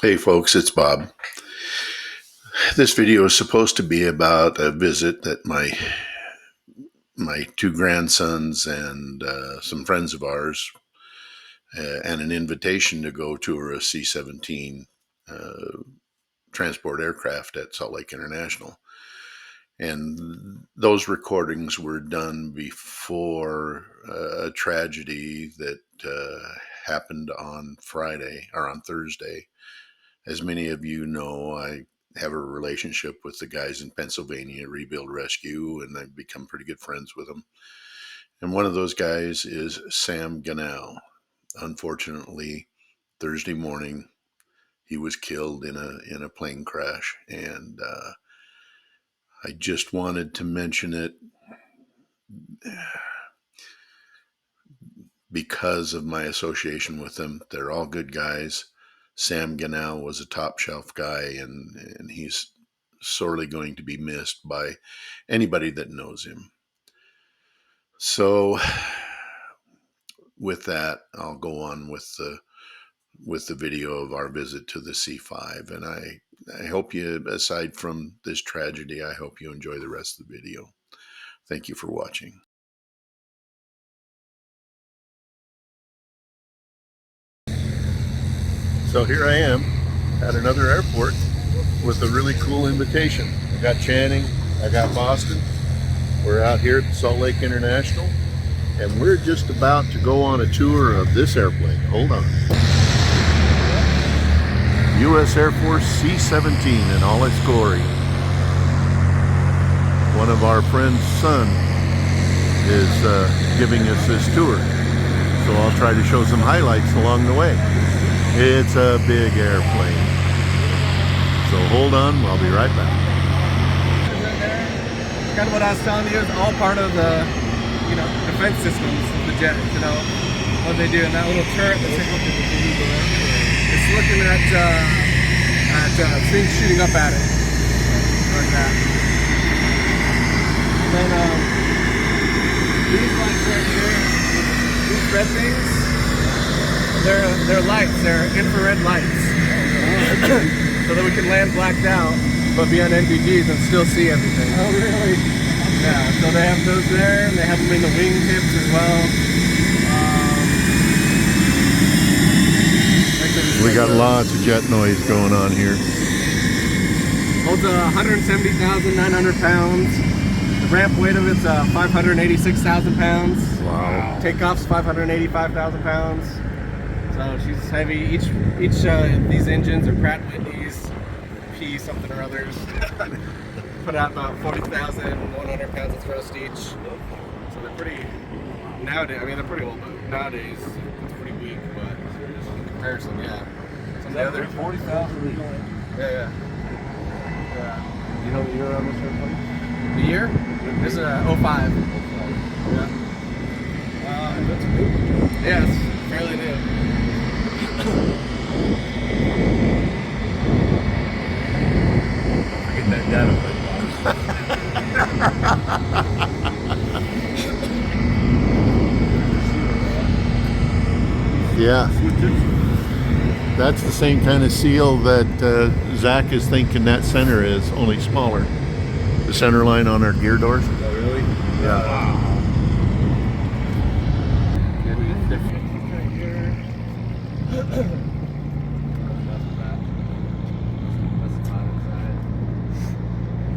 Hey folks, it's Bob. This video is supposed to be about a visit that my two grandsons and some friends of ours and an invitation to go tour a C17 transport aircraft at Salt Lake International. And those recordings were done before a tragedy that happened on Friday or on Thursday. As many of you know, I have a relationship with the guys in Pennsylvania, Rebuild Rescue, and I've become pretty good friends with them. And one of those guys is Sam Ganal. Unfortunately, Thursday morning, he was killed in a plane crash, and I just wanted to mention it because of my association with them. They're all good guys. Sam Ganal was a top shelf guy, and he's sorely going to be missed by anybody that knows him. So with that, I'll go on with the video of our visit to the C5. And I hope you, aside from this tragedy, I hope you enjoy the rest of the video. Thank you for watching. So here I am at another airport with a really cool invitation. I got Channing, I got Boston. We're out here at Salt Lake International, and we're just about to go on a tour of this airplane. Hold on. U.S. Air Force C-17 in all its glory. One of our friend's son is giving us this tour, so I'll try to show some highlights along the way. It's a big airplane. So hold on, I'll be right back. Kind of what I was telling you is all part of the, defense systems of the jet, what they do. And that little turret that's it's looking at things shooting up at it, like that. And then these lights right here, these red things, they're lights, they're infrared lights. So that we can land blacked out, but be on NVGs and still see everything. Oh, really? Yeah, so they have those there, and they have them in the wing tips as well. We got lots of jet noise going on here. Holds 170,900 pounds. The ramp weight of it's 586,000 pounds. Wow. Takeoff's 585,000 pounds. So she's heavy. Each these engines are Pratt Whitney's P something or others. Put out about 40,100 pounds of thrust each. So they're pretty nowadays. I mean, they're pretty old, but nowadays it's pretty weak. But in comparison, yeah. Some of the other 40,000. Yeah. You know the year on this airplane? The year? This is a 05. Yeah. That's new. Yes, fairly new. Get that data point. Yeah, that's the same kind of seal that Zach is thinking that center is, only smaller. The center line on our gear doors. Oh, really? Yeah. Wow.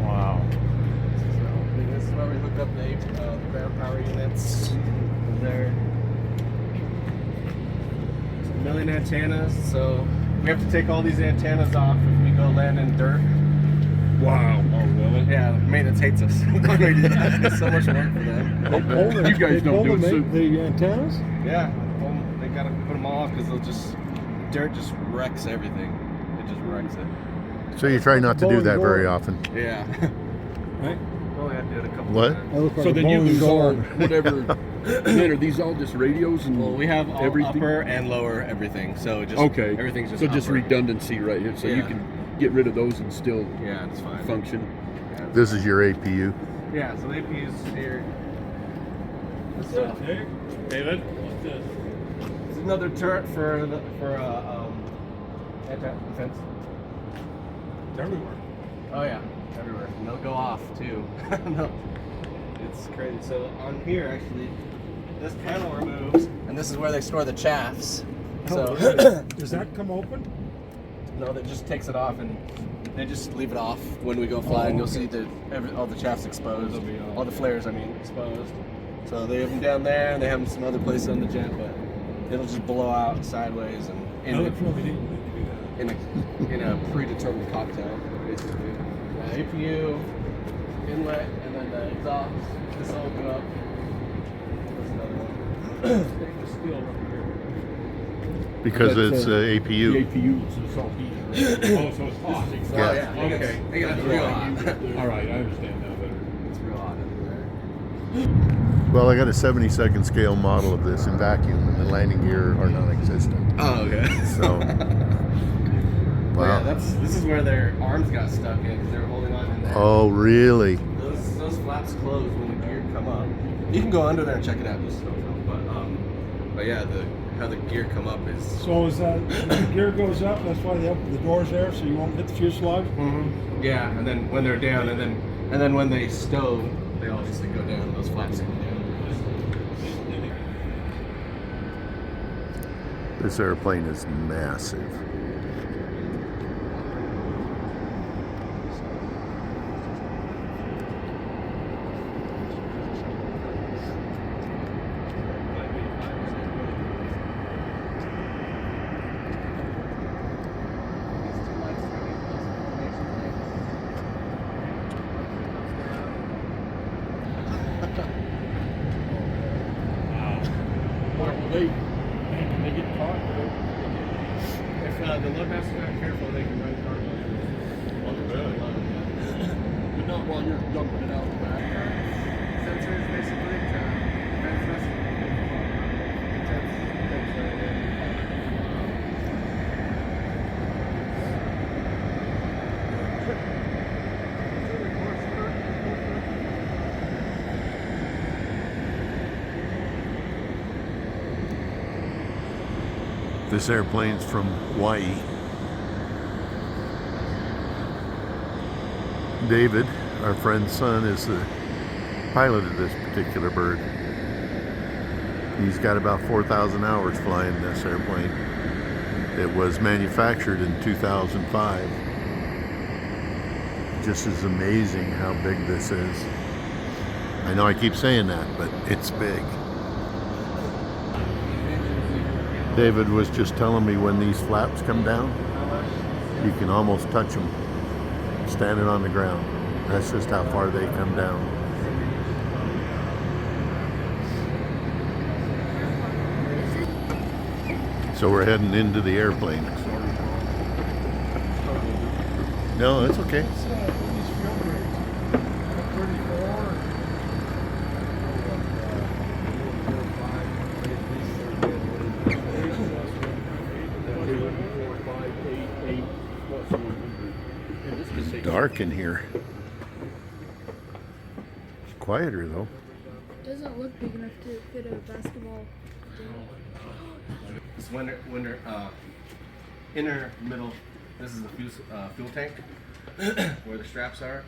Wow. So this is where we hooked up the ground power units. There. 1 million antennas, so we have to take all these antennas off if we go land in dirt. Wow. Oh, really? Yeah, maintenance hates us when we do that. It's so much work for them. You guys don't do it so. The antennas? Yeah, they gotta put them all off because dirt just wrecks everything. It just wrecks it. So you try not to do that very often. Yeah. Right? Only have to do it a couple What? times. That looks like So a then you bowling lose all goal. whatever. Man, are these all just radios and Well, we have all everything? upper and lower everything, so just Okay. everything's just so just upper. redundancy right here, so you Yeah. can get rid of those and still Yeah, it's fine. function. Yeah, it's This is your APU. Yeah, so the AP is here. What's this, David? What's this? It's another turret for Anti fence. It's everywhere. Oh yeah, everywhere. And they'll go off too. No, it's crazy. So on here, actually, this panel removes, and this is where they store the chaffs. So Does that come open? no, that just takes it off, and they just leave it off when we go fly, and you'll see that all the chaffs exposed, all the flares, I mean, exposed. So they have them down there, and they have them some other places on the jet, but it'll just blow out sideways and That's really neat when they do that. in a predetermined cocktail, basically. APU, inlet, and then the exhaust. This will open up. There's another one. Stainless steel right here. Because That's, it's The APU. APU, so it's all heated. Right? Oh, so it's hot. Oh Yeah. yeah. Okay. It gets real hot. All right, I understand now better. It's real hot under there. Well, I got a 72nd scale model of this in vacuum, and the landing gear are non-existent. Oh, okay. So, Well, wow. yeah, this is where their arms got stuck in because they were holding on in there. Oh, really? Those flaps close when the gear come up. You can go under there and check it out, just so but yeah, how the gear come up is. So is that when the gear goes up? That's why they open the doors there, so you won't hit the fuselage. Mm-hmm. Yeah, and then when they're down, and then when they stow, they obviously go down. Those flaps go down. This airplane is massive. Can they get caught? If the loadmaster's not careful, they can run cargo. But not while you're dumping it out the back. Sensors basically to defense us. This airplane's from Hawaii. David, our friend's son, is the pilot of this particular bird. He's got about 4,000 hours flying this airplane. It was manufactured in 2005. Just as amazing how big this is. I know I keep saying that, but it's big. David was just telling me when these flaps come down, you can almost touch them standing on the ground. That's just how far they come down. So we're heading into the airplane. No, it's okay. It's dark in here. It's quieter though. It doesn't look big enough to fit a basketball game. This inner middle. This is the fuel tank where the straps are.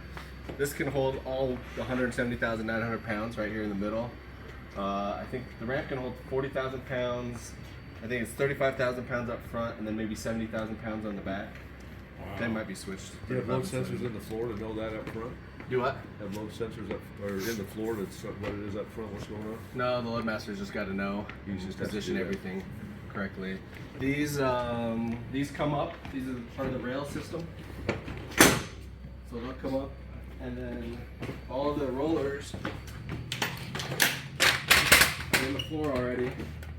This can hold all the 170,900 pounds right here in the middle. I think the ramp can hold 40,000 pounds. I think it's 35,000 pounds up front, and then maybe 70,000 pounds on the back. Wow. They might be switched. Do you have load sensors in the floor to know that up front? Do what? Have load sensors up or in the floor that's what it is up front, what's going on? No, the loadmaster's just got to know. You He just just has to position do that. everything correctly. These come up. These are part of the rail system. So they'll come up, and then all of the rollers are in the floor already.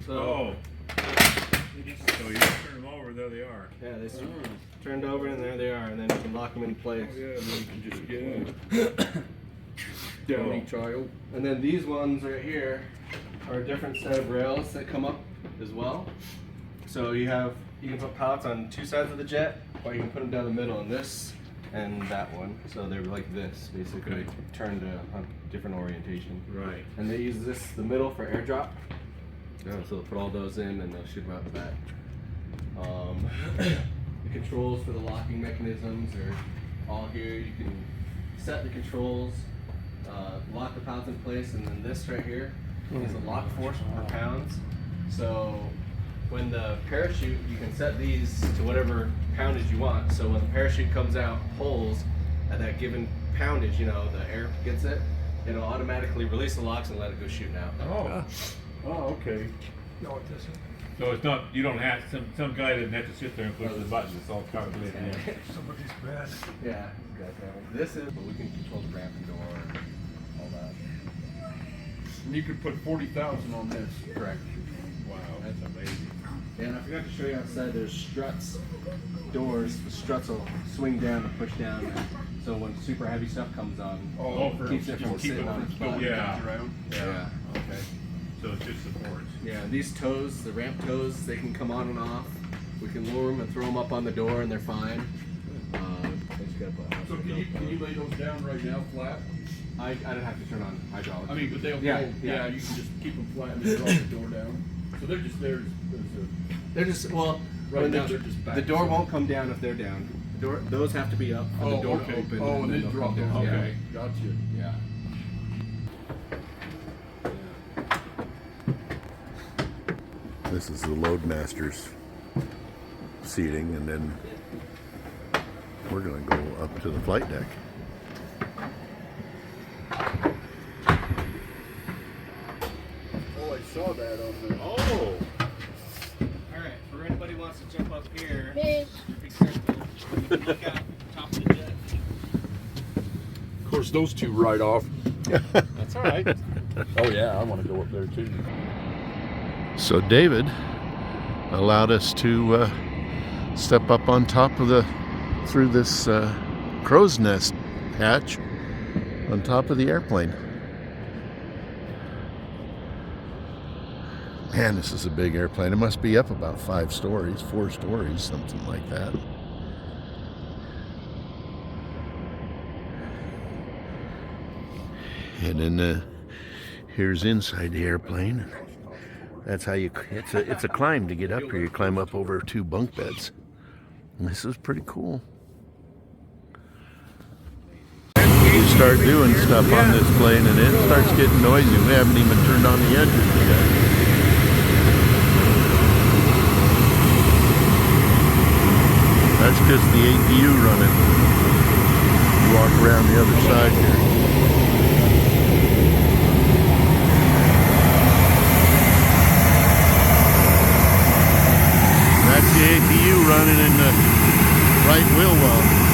So Oh. So you just turn them over, there they are. yeah, they turned over, and there they are, and then you can lock them in place. Yeah, and then you can just get down each aisle. And then these ones right here are a different set of rails that come up as well. So you can put pallets on two sides of the jet, or you can put them down the middle, and this and that one. So they're like this, basically, Okay. turned to a different orientation. Right. And they use the middle for airdrop. Yeah. So they'll put all those in, and they'll shoot them out the back. The controls for the locking mechanisms are all here. You can set the controls, lock the pounds in place, and then this right here is a lock force per pounds. So when the parachute, you can set these to whatever poundage you want. So when the parachute comes out, pulls at that given poundage, you know, the air gets it, it'll automatically release the locks and let it go shooting out. Oh, okay. No, it doesn't. So it's not, you don't have, some guy doesn't have to sit there and push the buttons, it's all calculated in. Somebody's bad. Yeah, exactly. This is, but we can control the ramp and door and all that. And you could put 40,000 on this. Correct. Wow, that's amazing. And I forgot to show you outside, there's struts, doors. The struts will swing down and push down. So when super heavy stuff comes on, it keeps it from sitting on its butt. Yeah. Yeah. Okay. So it just supports. Yeah, these toes, the ramp toes, they can come on and off. We can lower them and throw them up on the door and they're fine. I just gotta put So can you lay those down right now flat? I'd have to turn on hydraulics. I mean, but they'll Yeah, go, yeah. you can just keep them flat and then drop the door down. So they're just there as They're just, well, Right when now they're just back. the door won't come down if they're down. The door, those have to be up for the door to open. Oh, and then they'll drop come them. down. Okay, gotcha. Yeah. This is the Loadmaster's seating, and then we're going to go up to the flight deck. Oh, I saw that on the. Oh! Alright, for anybody who wants to jump up here, Hey. be careful. You can look out top of the jet. Of course, those two right off. That's alright. Oh yeah, I want to go up there too. So David allowed us to step up on top of through this crow's nest hatch on top of the airplane. Man, this is a big airplane. It must be up about 4 stories, something like that. And then here's inside the airplane. That's how you, it's a climb to get up here. You climb up over 2 bunk beds. And this is pretty cool. You start doing stuff on this plane and it starts getting noisy. We haven't even turned on the engines yet. That's just the APU running. You walk around the other side here. That's the APU running in the right wheel well.